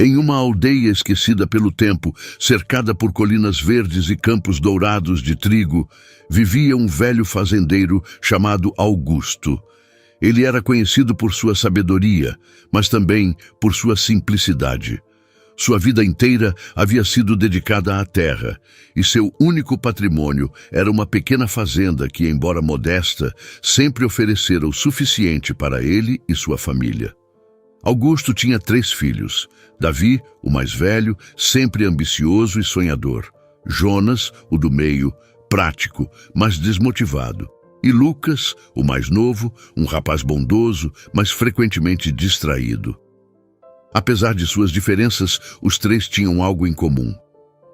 Em uma aldeia esquecida pelo tempo, cercada por colinas verdes e campos dourados de trigo, vivia um velho fazendeiro chamado Augusto. Ele era conhecido por sua sabedoria, mas também por sua simplicidade. Sua vida inteira havia sido dedicada à terra, e seu único patrimônio era uma pequena fazenda que, embora modesta, sempre oferecera o suficiente para ele e sua família. Augusto tinha 3 filhos: Davi, o mais velho, sempre ambicioso e sonhador; Jonas, o do meio, prático, mas desmotivado; e Lucas, o mais novo, um rapaz bondoso, mas frequentemente distraído. Apesar de suas diferenças, os 3 tinham algo em comum.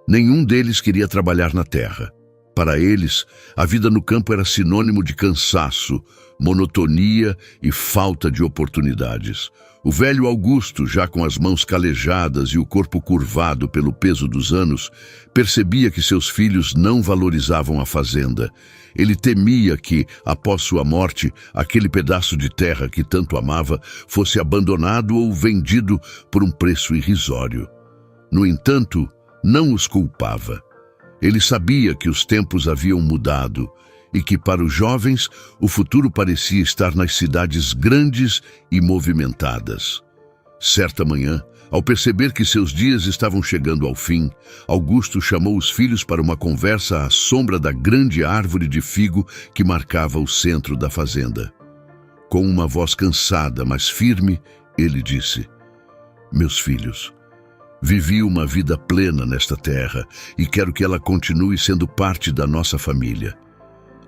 Nenhum deles queria trabalhar na terra. Para eles, a vida no campo era sinônimo de cansaço, monotonia e falta de oportunidades. O velho Augusto, já com as mãos calejadas e o corpo curvado pelo peso dos anos, percebia que seus filhos não valorizavam a fazenda. Ele temia que, após sua morte, aquele pedaço de terra que tanto amava fosse abandonado ou vendido por um preço irrisório. No entanto, não os culpava. Ele sabia que os tempos haviam mudado e que, para os jovens, o futuro parecia estar nas cidades grandes e movimentadas. Certa manhã, ao perceber que seus dias estavam chegando ao fim, Augusto chamou os filhos para uma conversa à sombra da grande árvore de figo que marcava o centro da fazenda. Com uma voz cansada, mas firme, ele disse: "Meus filhos, vivi uma vida plena nesta terra e quero que ela continue sendo parte da nossa família.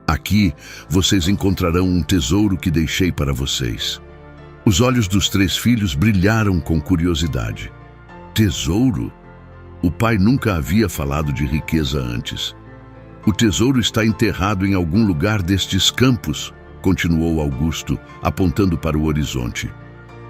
Aqui, vocês encontrarão um tesouro que deixei para vocês." Os olhos dos 3 filhos brilharam com curiosidade. Tesouro? O pai nunca havia falado de riqueza antes. "O tesouro está enterrado em algum lugar destes campos", continuou Augusto, apontando para o horizonte.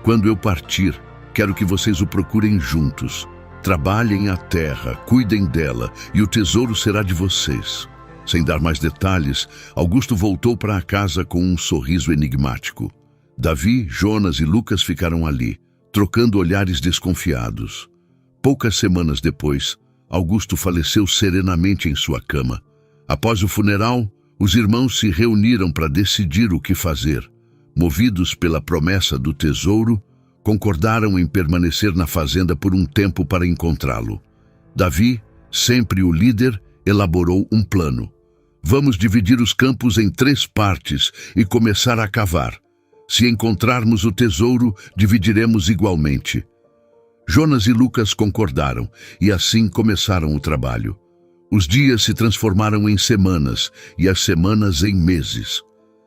"Quando eu partir, quero que vocês o procurem juntos. Trabalhem a terra, cuidem dela, e o tesouro será de vocês." Sem dar mais detalhes, Augusto voltou para a casa com um sorriso enigmático. Davi, Jonas e Lucas ficaram ali, trocando olhares desconfiados. Poucas semanas depois, Augusto faleceu serenamente em sua cama. Após o funeral, os irmãos se reuniram para decidir o que fazer. Movidos pela promessa do tesouro, concordaram em permanecer na fazenda por um tempo para encontrá-lo. Davi, sempre o líder, elaborou um plano. "Vamos dividir os campos em 3 partes e começar a cavar. Se encontrarmos o tesouro, dividiremos igualmente." Jonas e Lucas concordaram, e assim começaram o trabalho. Os dias se transformaram em semanas, e as semanas em meses.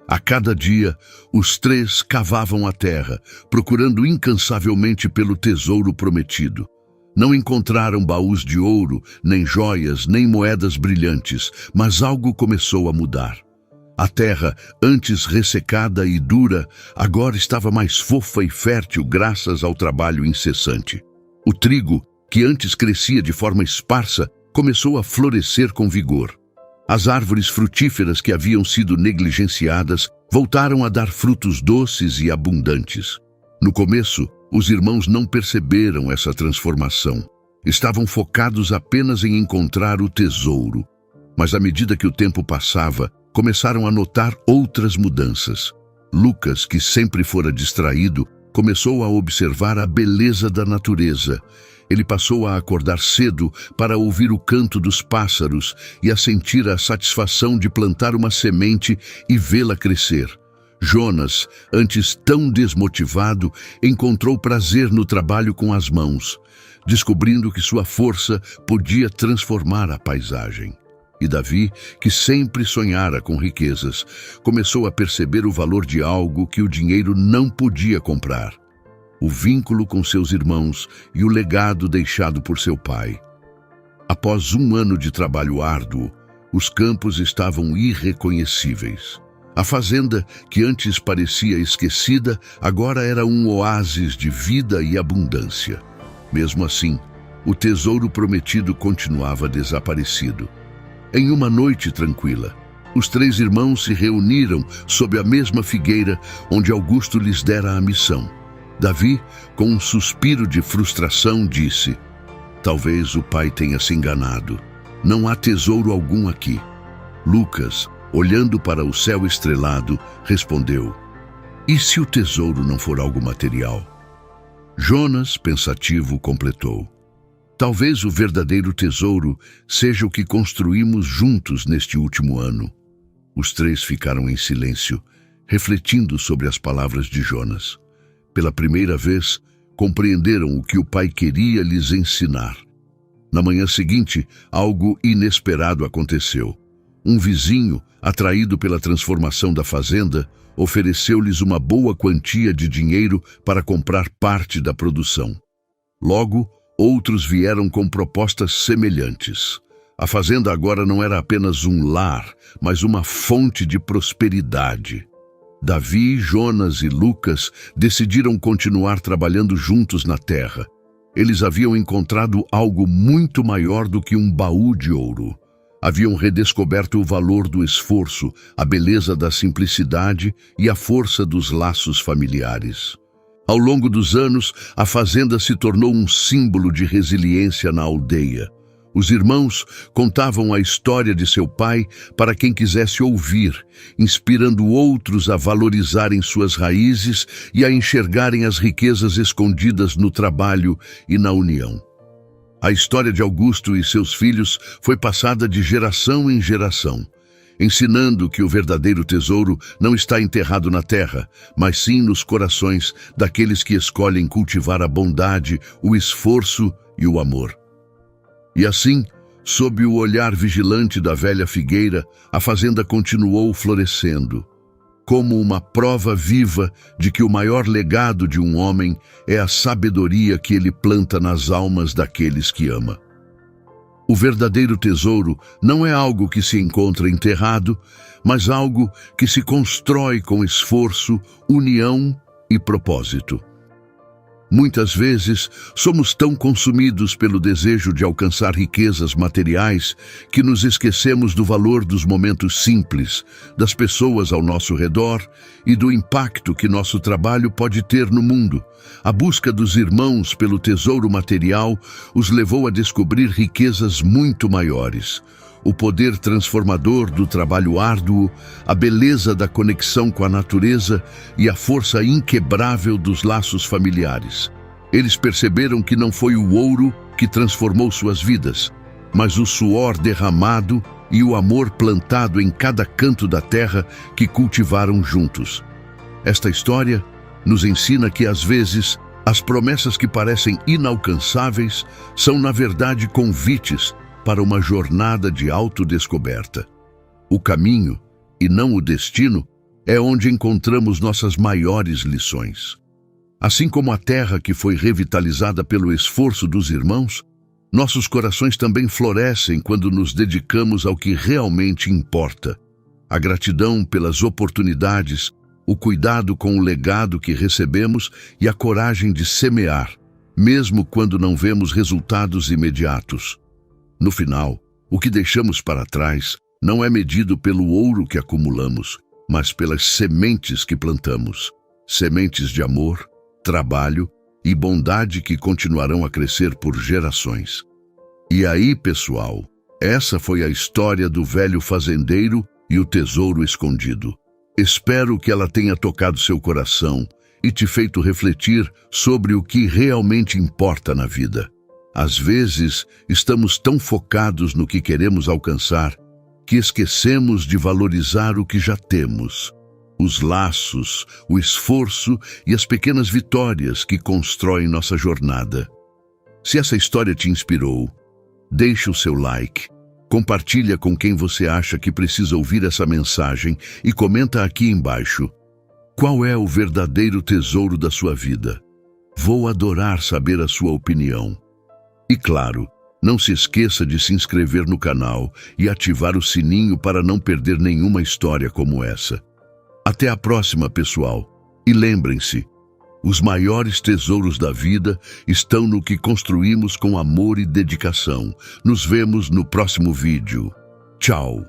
A cada dia, os 3 cavavam a terra, procurando incansavelmente pelo tesouro prometido. Não encontraram baús de ouro, nem joias, nem moedas brilhantes, mas algo começou a mudar. A terra, antes ressecada e dura, agora estava mais fofa e fértil graças ao trabalho incessante. O trigo, que antes crescia de forma esparsa, começou a florescer com vigor. As árvores frutíferas que haviam sido negligenciadas voltaram a dar frutos doces e abundantes. No começo, os irmãos não perceberam essa transformação. Estavam focados apenas em encontrar o tesouro. Mas à medida que o tempo passava, começaram a notar outras mudanças. Lucas, que sempre fora distraído, começou a observar a beleza da natureza. Ele passou a acordar cedo para ouvir o canto dos pássaros e a sentir a satisfação de plantar uma semente e vê-la crescer. Jonas, antes tão desmotivado, encontrou prazer no trabalho com as mãos, descobrindo que sua força podia transformar a paisagem. E Davi, que sempre sonhara com riquezas, começou a perceber o valor de algo que o dinheiro não podia comprar: o vínculo com seus irmãos e o legado deixado por seu pai. Após 1 ano de trabalho árduo, os campos estavam irreconhecíveis. A fazenda, que antes parecia esquecida, agora era um oásis de vida e abundância. Mesmo assim, o tesouro prometido continuava desaparecido. Em uma noite tranquila, os 3 irmãos se reuniram sob a mesma figueira onde Augusto lhes dera a missão. Davi, com um suspiro de frustração, disse: talvez o pai tenha se enganado. Não há tesouro algum aqui. Lucas, olhando para o céu estrelado, respondeu: e se o tesouro não for algo material? Jonas, pensativo, completou: talvez o verdadeiro tesouro seja o que construímos juntos neste último ano. Os três ficaram em silêncio, refletindo sobre as palavras de Jonas. Pela primeira vez, compreenderam o que o pai queria lhes ensinar. Na manhã seguinte, algo inesperado aconteceu. Um vizinho, atraído pela transformação da fazenda, ofereceu-lhes uma boa quantia de dinheiro para comprar parte da produção. Logo, outros vieram com propostas semelhantes. A fazenda agora não era apenas um lar, mas uma fonte de prosperidade. Davi, Jonas e Lucas decidiram continuar trabalhando juntos na terra. Eles haviam encontrado algo muito maior do que um baú de ouro. Haviam redescoberto o valor do esforço, a beleza da simplicidade e a força dos laços familiares. Ao longo dos anos, a fazenda se tornou um símbolo de resiliência na aldeia. Os irmãos contavam a história de seu pai para quem quisesse ouvir, inspirando outros a valorizarem suas raízes e a enxergarem as riquezas escondidas no trabalho e na união. A história de Augusto e seus filhos foi passada de geração em geração, ensinando que o verdadeiro tesouro não está enterrado na terra, mas sim nos corações daqueles que escolhem cultivar a bondade, o esforço e o amor. E assim, sob o olhar vigilante da velha figueira, a fazenda continuou florescendo, como uma prova viva de que o maior legado de um homem é a sabedoria que ele planta nas almas daqueles que ama. O verdadeiro tesouro não é algo que se encontra enterrado, mas algo que se constrói com esforço, união e propósito. Muitas vezes, somos tão consumidos pelo desejo de alcançar riquezas materiais que nos esquecemos do valor dos momentos simples, das pessoas ao nosso redor e do impacto que nosso trabalho pode ter no mundo. A busca dos irmãos pelo tesouro material os levou a descobrir riquezas muito maiores. O poder transformador do trabalho árduo, a beleza da conexão com a natureza e a força inquebrável dos laços familiares. Eles perceberam que não foi o ouro que transformou suas vidas, mas o suor derramado e o amor plantado em cada canto da terra que cultivaram juntos. Esta história nos ensina que, às vezes, as promessas que parecem inalcançáveis são, na verdade, convites para uma jornada de autodescoberta. O caminho, e não o destino, é onde encontramos nossas maiores lições. Assim como a terra que foi revitalizada pelo esforço dos irmãos, nossos corações também florescem quando nos dedicamos ao que realmente importa. A gratidão pelas oportunidades, o cuidado com o legado que recebemos e a coragem de semear, mesmo quando não vemos resultados imediatos. No final, o que deixamos para trás não é medido pelo ouro que acumulamos, mas pelas sementes que plantamos. Sementes de amor, trabalho e bondade que continuarão a crescer por gerações. E aí, pessoal, essa foi a história do velho fazendeiro e o tesouro escondido. Espero que ela tenha tocado seu coração e te feito refletir sobre o que realmente importa na vida. Às vezes, estamos tão focados no que queremos alcançar que esquecemos de valorizar o que já temos. Os laços, o esforço e as pequenas vitórias que constroem nossa jornada. Se essa história te inspirou, deixe o seu like, compartilha com quem você acha que precisa ouvir essa mensagem e comenta aqui embaixo: qual é o verdadeiro tesouro da sua vida? Vou adorar saber a sua opinião. E claro, não se esqueça de se inscrever no canal e ativar o sininho para não perder nenhuma história como essa. Até a próxima, pessoal. E lembrem-se, os maiores tesouros da vida estão no que construímos com amor e dedicação. Nos vemos no próximo vídeo. Tchau!